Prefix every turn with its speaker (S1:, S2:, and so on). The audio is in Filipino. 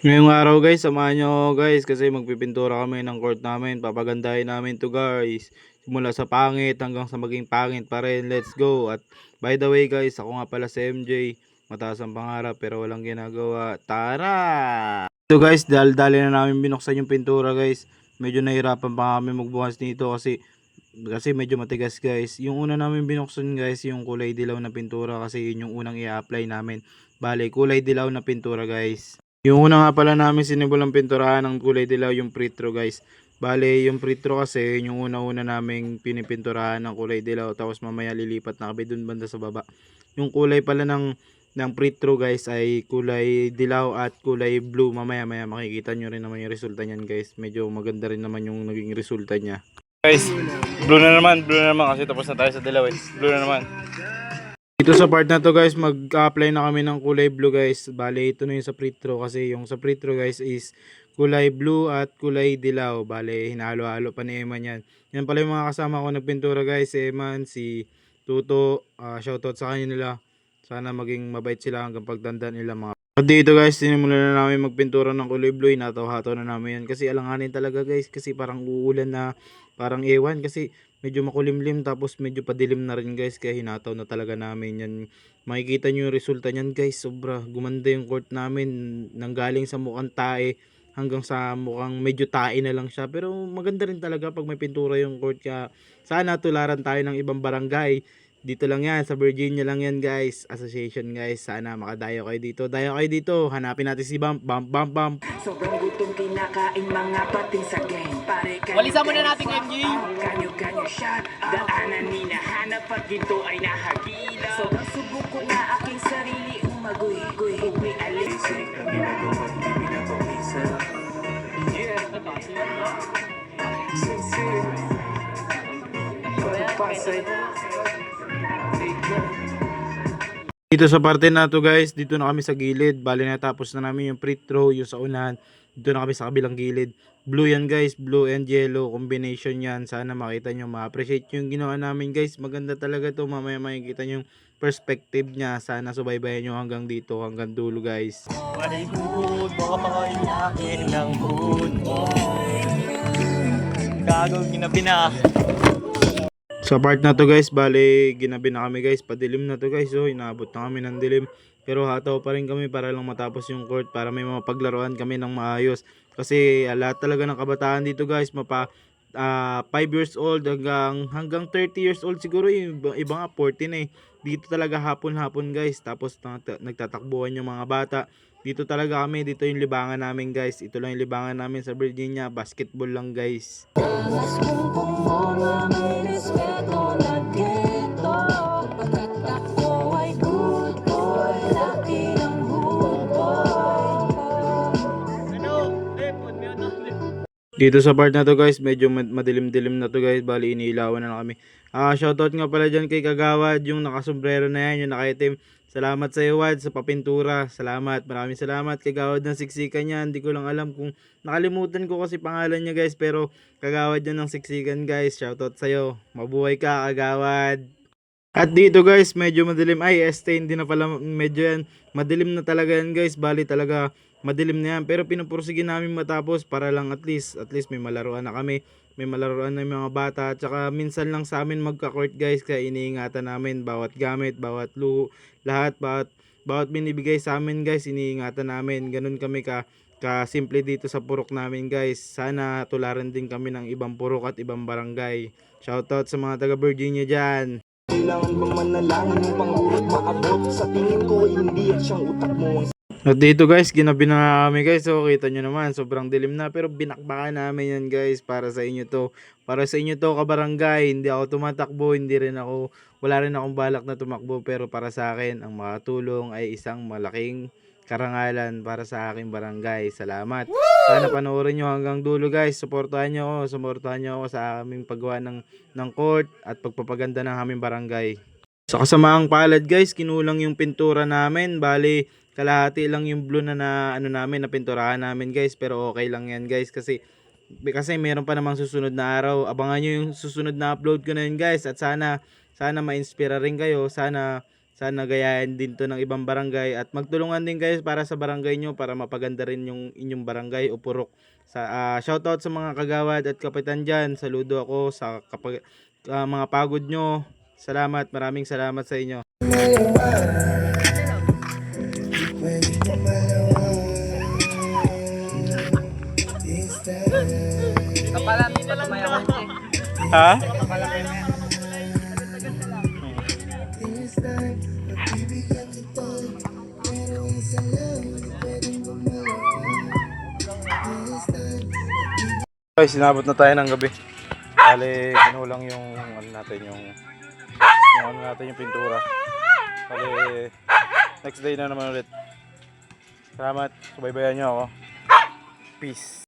S1: Ngayong araw guys, samahan nyo ako guys kasi magpipintura kami ng court namin. Papagandahin namin to guys. Simula sa pangit hanggang sa maging pangit pa rin. Let's go! At by the way guys, ako nga pala si MJ. Mataas ang pangarap pero walang ginagawa. Tara! Ito guys, dali na namin binuksan yung pintura guys. Medyo nahirapan pa kami magbukas nito kasi medyo matigas guys. Yung una namin binuksan guys, yung kulay dilaw na pintura kasi yun yung unang i-apply namin. Bale, kulay dilaw na pintura guys. Yung una nga pala namin sinimulang pinturahan ng kulay dilaw yung pretro guys. Bale, yung pretro kasi yung una-una naming pinipinturahan ng kulay dilaw tapos mamaya lilipat na kami dun banda sa baba. Yung kulay pala ng pretro guys ay kulay dilaw at kulay blue. Mamaya makikita nyo rin naman yung resulta niyan guys. Medyo maganda rin naman yung naging resulta niya. Guys, blue na naman kasi tapos na tayo sa dilaw eh. Blue na naman. Dito sa part na to guys, mag-apply na kami ng kulay blue guys. Bale, ito na yung sa pretro kasi yung sa pretro guys is kulay blue at kulay dilaw. Bale, hinalo-halo pa ni Eman yan. Yan pala yung mga kasama ko nagpintura guys. Si Eman, si Tuto, shoutout sa kanila. Sana maging mabait sila hanggang pagtanda nila mga. At dito guys, sinimulan na namin magpintura ng kulay blue. Hinataw-hataw na namin yan. Kasi alanganin talaga guys. Kasi parang uulan na, parang ewan. Kasi medyo makulimlim tapos medyo padilim na rin guys. Kaya hinataw na talaga namin yan. Makikita nyo yung resulta nyan guys. Sobra gumanda yung court namin. Nanggaling sa mukhang tae hanggang sa mukhang medyo tae na lang siya. Pero maganda rin talaga pag may pintura yung court. Kaya sana tularan tayo ng ibang barangay. Dito lang yan, sa Virginia lang yan guys. Association guys, sana makadayo kayo dito. Dayo kayo dito, hanapin natin si Bump. Bump.
S2: Sobrang gutom kinakain mga pating sa game. Pare
S3: Walisan muna natin MG.
S2: Kanyo-kanyo shot. Daanan hinahanap at ginto ay nahagila. Sobrang subok ko nga aking sarili umagoy. Huwag may alis. Ang ginagawa hindi pinapawisa. Yeah. Sincere. Pagpasay.
S1: Dito sa parte na to guys, dito na kami sa gilid. Bali natapos na namin yung pre-throw, yung sa unahan. Dito na kami sa kabilang gilid. Blue yan guys, blue and yellow combination yan. Sana makita nyo, ma-appreciate yung ginawa namin guys. Maganda talaga to, mamaya makikita nyo yung perspective niya. Sana subaybayan nyo hanggang dito, hanggang dulo guys.
S3: Walay good, baka mga inakin ng good. Gagawin ginabi na.
S1: Sa part na to guys, bali ginabi na kami guys, padilim na to guys. So inaabot na kami ng dilim. Pero hataw pa rin kami para lang matapos yung court, para may mga paglaruan kami ng maayos. Kasi lahat talaga ng kabataan dito guys, 5 years old hanggang 30 years old siguro, yung iba nga 14 eh. Dito talaga hapon-hapon guys. Tapos nagtatakbuhan yung mga bata. Dito talaga kami, dito yung libangan namin guys. Ito lang yung libangan namin sa Virginia, basketball lang guys. Dito sa part na to guys, medyo madilim-dilim na to guys. Bali iniilawan na kami. Shoutout nga pala dyan kay Kagawad, yung nakasombrero na yan, yung nakaitim. Salamat sa iyo Wad, sa papintura. Salamat, maraming salamat. Kagawad ng siksikan niya. Hindi ko lang alam kung nakalimutan ko kasi pangalan niya guys. Pero Kagawad yan ng siksikan guys. Shoutout sa iyo. Mabuhay ka Kagawad. At dito guys, medyo madilim. Ay, este, hindi na pala medyo yan. Madilim na talaga yan guys. Bali talaga madilim na yan. Pero pinupursige namin matapos para lang at least may malaruan na kami. May malaruan na yung mga bata. At saka minsan lang sa amin magka-court guys. Kaya iniingatan namin bawat gamit, bawat luho, lahat, bawat binibigay sa amin guys. Iniingatan namin. Ganun kami simple dito sa purok namin guys. Sana tularan din kami ng ibang purok at ibang barangay. Shoutout sa mga taga Virginia dyan.
S2: Kailangan bang manalangin upang urot maabot? Sa tingin ko hindi at siyang utak mo.
S1: At dito guys, ginabi na kami guys. So kita nyo naman, sobrang dilim na. Pero binakbakan namin yan guys. Para sa inyo to. Para sa inyo to kabarangay. Hindi ako tumatakbo. Wala rin akong balak na tumakbo. Pero para sa akin, ang makatulong ay isang malaking karangalan para sa aking barangay. Salamat. Sana panoorin nyo hanggang dulo guys. Suportahan nyo ako sa aming paggawa ng court at pagpapaganda ng aming barangay. Sa kasamaang palad guys, kinulang yung pintura namin. Bali, kalahati lang yung blue na namin, na pinturahan namin guys. Pero okay lang yan guys kasi meron pa namang susunod na araw. Abangan nyo yung susunod na upload ko na yun guys. At sana ma-inspira rin kayo. Sana Sana gayahin din to ng ibang barangay at magtulungan din guys para sa barangay nyo para mapaganda rin yung inyong barangay o purok. Shoutout sa mga kagawad at kapitan dyan. Saludo ako sa mga pagod nyo. Salamat, maraming salamat sa inyo. Ha? Guys, sinabot na tayo ng gabi. Bale, kinulang yung ano natin, yung pintura. Bale, next day na naman ulit. Salamat, subaybayan nyo ako. Peace.